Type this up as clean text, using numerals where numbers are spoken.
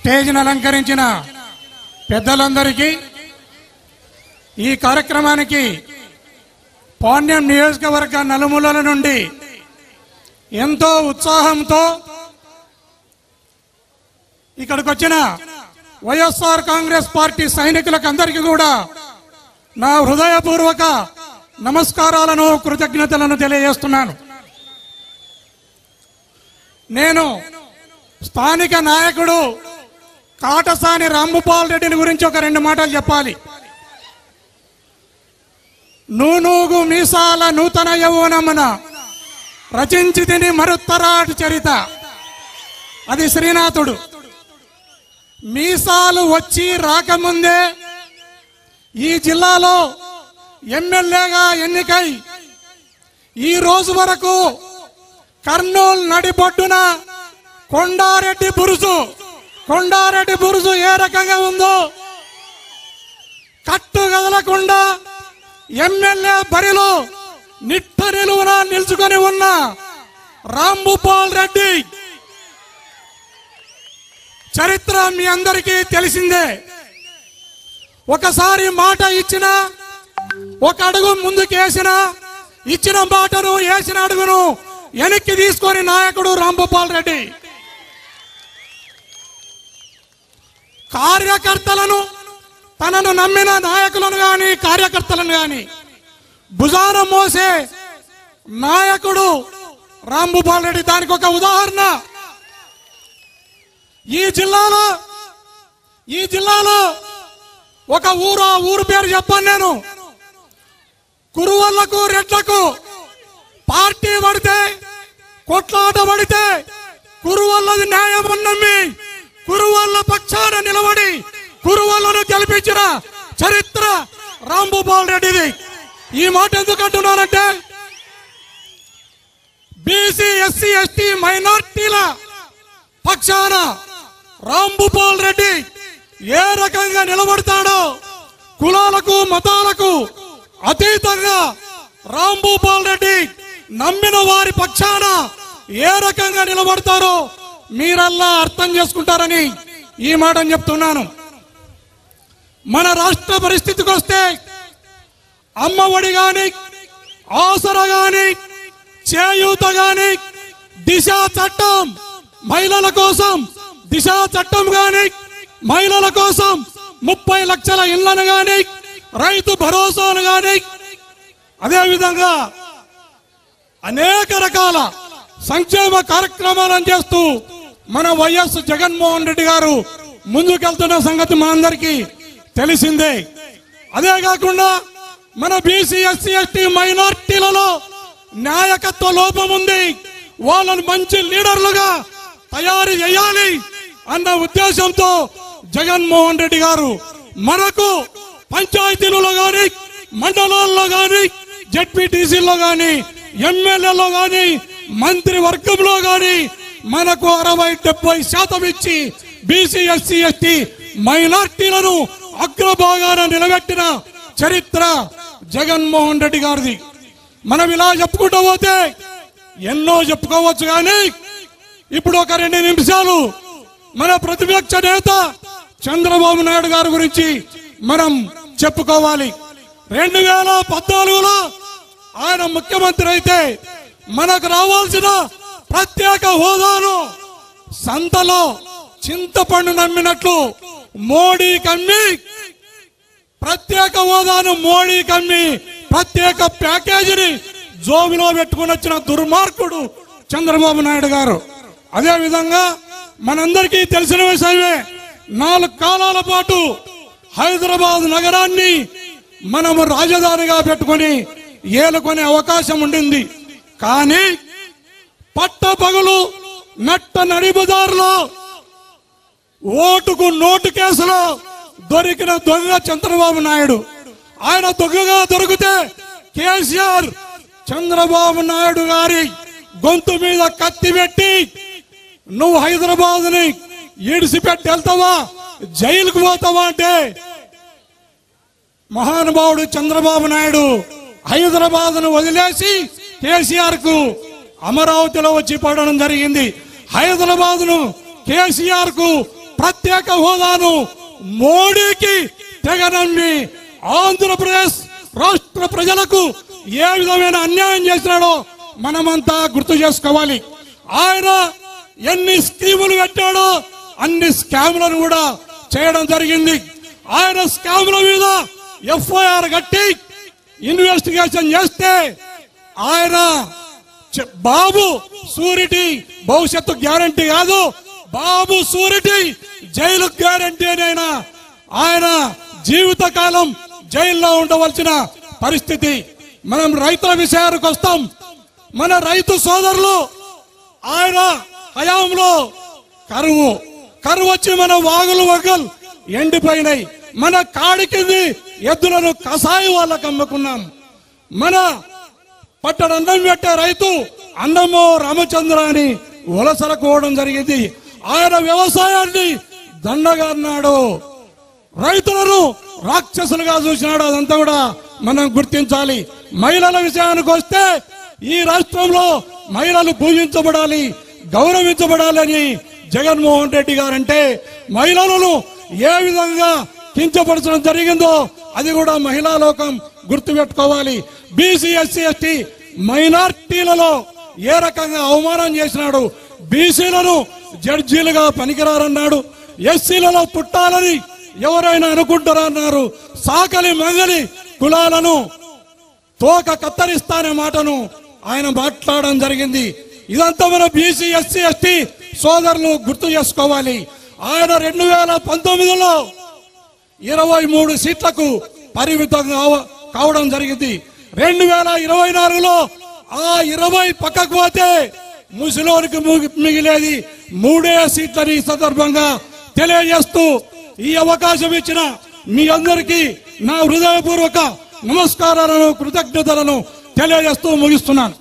స్టేజ్ను అలంకరించిన పెద్దలందరికీ, ఈ కార్యక్రమానికి పాణ్యం నియోజకవర్గ నలుమూలల నుండి ఎంతో ఉత్సాహంతో ఇక్కడికి వచ్చిన వైఎస్ఆర్ కాంగ్రెస్ పార్టీ సైనికులకు అందరికీ కూడా నా హృదయపూర్వక నమస్కారాలను, కృతజ్ఞతలను తెలియజేస్తున్నాను. నేను స్థానిక నాయకుడు కాటసాని రాంభూపాల్ రెడ్డిని గురించి ఒక 2 మాటలు చెప్పాలి. నూనూగు మీసాల నూతన యౌవనమున రచించి తిని మరుత్తరాటి చరిత, అది శ్రీనాథుడు. మీసాలు వచ్చి రాకముందే ఈ జిల్లాలో ఎమ్మెల్యేగా ఎన్నికై ఈ రోజు వరకు కర్నూలు నడిబొడ్డున కొండారెడ్డి బురుజు ఏ రకంగా ఉందో కట్టు కదలకుండా ఎమ్మెల్యే బరిలో నిట్ట నిలువున నిల్చుకొని ఉన్న రాంభూపాల్ రెడ్డి చరిత్ర మీ అందరికీ తెలిసిందే. ఒకసారి మాట ఇచ్చిన, ఒక అడుగు ముందుకేసిన, ఇచ్చిన మాటను వేసిన అడుగును వెనక్కి తీసుకొని నాయకుడు రాంభూపాల్ రెడ్డి. కార్యకర్తలను, తనను నమ్మిన నాయకులను గాని కార్యకర్తలను గాని భుజాన మోసే నాయకుడు రాంభూపాల్ రెడ్డి. దానికి ఒక ఉదాహరణ, ఈ జిల్లాలో ఒక ఊరు పేరు చెప్పాను నేను. కురువళ్లకు రెడ్లకు పార్టీ పడితే, కొట్లాట పడితే కురువల్లది న్యాయం నమ్మి కురువల్ల పక్షాన నిలబడి కురువల్లను గెలిపించిన చరిత్ర రాంభూపాల్ రెడ్డిది. ఈ మాట ఎందుకు అంటున్నానంటే, బీసీ, ఎస్సీ, ఎస్టీ, మైనార్టీల పక్షాన రాంభూపాల్ రెడ్డి ఏ రకంగా నిలబడతాడో, కులాలకు మతాలకు అతీతంగా రాంభూపాల్ రెడ్డి నమ్మిన వారి పక్షాన ఏ రకంగా నిలబడతారో మీరల్లా అర్థం చేసుకుంటారని ఈ మాటను చెప్తున్నాను. మన రాష్ట్ర పరిస్థితికి వస్తే అమ్మఒడి గాని, ఆసరా గాని, చేయూత గాని, దిశ చట్టం మహిళల కోసం, దిశ చట్టం గాని మహిళల కోసం 30 లక్షల ఇళ్లను గాని, రైతు భరోసాను గాని, అదేవిధంగా అనేక రకాల సంక్షేమ కార్యక్రమాలను చేస్తూ మన వైఎస్ జగన్మోహన్ రెడ్డి గారు ముందుకెళ్తున్న సంగతి మా అందరికీ తెలిసిందే. అదే కాకుండా మన బీసీ, ఎస్సీ, ఎస్టీ, మైనార్టీలలో నాయకత్వ లోపం ఉంది. వాళ్ళను మంచి లీడర్లుగా తయారు చేయాలి అన్న ఉద్దేశంతో జగన్మోహన్ రెడ్డి గారు మనకు పంచాయతీలలో గాని, మండలాల్లో గాని, జెడ్పీటీసీలో గాని, ఎమ్మెల్యేలో గాని, మంత్రి వర్గంలో గాని మనకు 60-70% ఇచ్చి బీసీ, ఎస్సీ, ఎస్టీ, మైనార్టీలను అగ్రభాగాన నిలబెట్టిన చరిత్ర జగన్మోహన్ రెడ్డి గారిది. మనం ఇలా చెప్పుకుంటూ పోతే ఎన్నో చెప్పుకోవచ్చు. కానీ ఇప్పుడు ఒక 2 నిమిషాలు మన ప్రతిపక్ష నేత చంద్రబాబు నాయుడు గారి గురించి మనం చెప్పుకోవాలి. 2014లో ఆయన ముఖ్యమంత్రి అయితే మనకు రావాల్సిన ప్రత్యేక హోదాను సంతలో చింతపండు నమ్మినట్లు మోడీ కమ్మి, ప్రత్యేక హోదాను మోడీ కమ్మి ప్రత్యేక ప్యాకేజీని జోబిలో పెట్టుకుని వచ్చిన దుర్మార్గుడు చంద్రబాబు నాయుడు గారు. అదే విధంగా మనందరికీ తెలిసిన విషయమే, 4 కాలాల పాటు హైదరాబాద్ నగరాన్ని మనము రాజధానిగా పెట్టుకొని ఏలుకునే అవకాశం ఉండింది. కానీ పట్టపగలు నట్ట నడిబజారులో ఓటుకు నోటు కేసులో దొరికిన దొంగ చంద్రబాబు నాయుడు. ఆయన దొంగగా దొరికితే కేసీఆర్ చంద్రబాబు నాయుడు గారి గొంతు మీద కత్తి పెట్టి నువ్వు హైదరాబాద్ ని ఈడిసిపెట్టి వెళ్తావా, జైలుకు పోతావా అంటే మహానుభావుడు చంద్రబాబు నాయుడు హైదరాబాద్ ను వదిలేసి కేసీఆర్ కు అమరావతిలో వచ్చి పడడం జరిగింది. హైదరాబాద్ ను కేసీఆర్ కు ప్రత్యేక హోదాను మోడీకి తెగనమ్మి ఆంధ్రప్రదేశ్ రాష్ట్ర ప్రజలకు ఏ విధమైన అన్యాయం చేసినాడో మనమంతా గుర్తు చేసుకోవాలి. ఆయన ఎన్ని స్కీములు పెట్టాడో అన్ని స్కాములను కూడా చేయడం జరిగింది. ఆయన స్కాముల మీద ఎఫ్ఐఆర్ కట్టి ఇన్వెస్టిగేషన్ చేస్తే ఆయన బాబు షూరిటీ భవిష్యత్తు గ్యారంటీ కాదు, బాబు షూరిటీ జైలు గ్యారంటీ అయినా ఆయన జీవితకాలం జైల్లో ఉండవలసిన పరిస్థితి. మనం రైతుల విషయానికి వస్తాం. మన రైతు సోదరులు ఆయన హయాంలో కరువు వచ్చి మన వాగులు వగలు ఎండిపోయినాయి. మన కాడికింది ఎద్దులను కషాయి వాళ్ళకు అమ్ముకున్నాం. మన పట్టణ అన్నం పెట్టే రైతు అన్నమో రామచంద్ర అని వలసలకు పోవడం జరిగింది. ఆయన వ్యవసాయాన్ని దండగా అన్నాడు, రైతులను రాక్షసులుగా చూసినాడు. అదంతా కూడా మనం గుర్తించాలి. మహిళల విషయానికి వస్తే ఈ రాష్ట్రంలో మహిళలు పూజించబడాలి, గౌరవించబడాలని జగన్మోహన్ రెడ్డి గారంటే మహిళలను ఏ విధంగా కించపరచడం జరిగిందో అది కూడా మహిళా లోకం గుర్తుపెట్టుకోవాలి. బీసీ ఎస్సీ ఎస్టీ మైనార్టీలలో ఏ రకంగా అవమానం చేసినాడు. బీసీలను జడ్జీలుగా పనికిరారన్నాడు. ఎస్సీలలో పుట్టాలని ఎవరైనా అనుకుంటారన్నారు. సాకలి మంగలి కులాలను తోక కత్తరిస్తానే మాటను ఆయన మాట్లాడడం జరిగింది. ఇదంతా మన బీసీ ఎస్సీ ఎస్టీ సోదరులు గుర్తు చేసుకోవాలి. ఆయన 2019లో 23 సీట్లకు పరిమితం కావడం జరిగింది. 2024లో ఆ 20 పక్కకు పోతే ముసలోనికి మిగిలేది 3 సీట్లని ఈ సందర్భంగా తెలియజేస్తూ ఈ అవకాశం ఇచ్చిన మీ అందరికీ నా హృదయపూర్వక నమస్కారాలను కృతజ్ఞతలను తెలియజేస్తూ ముగిస్తున్నాను.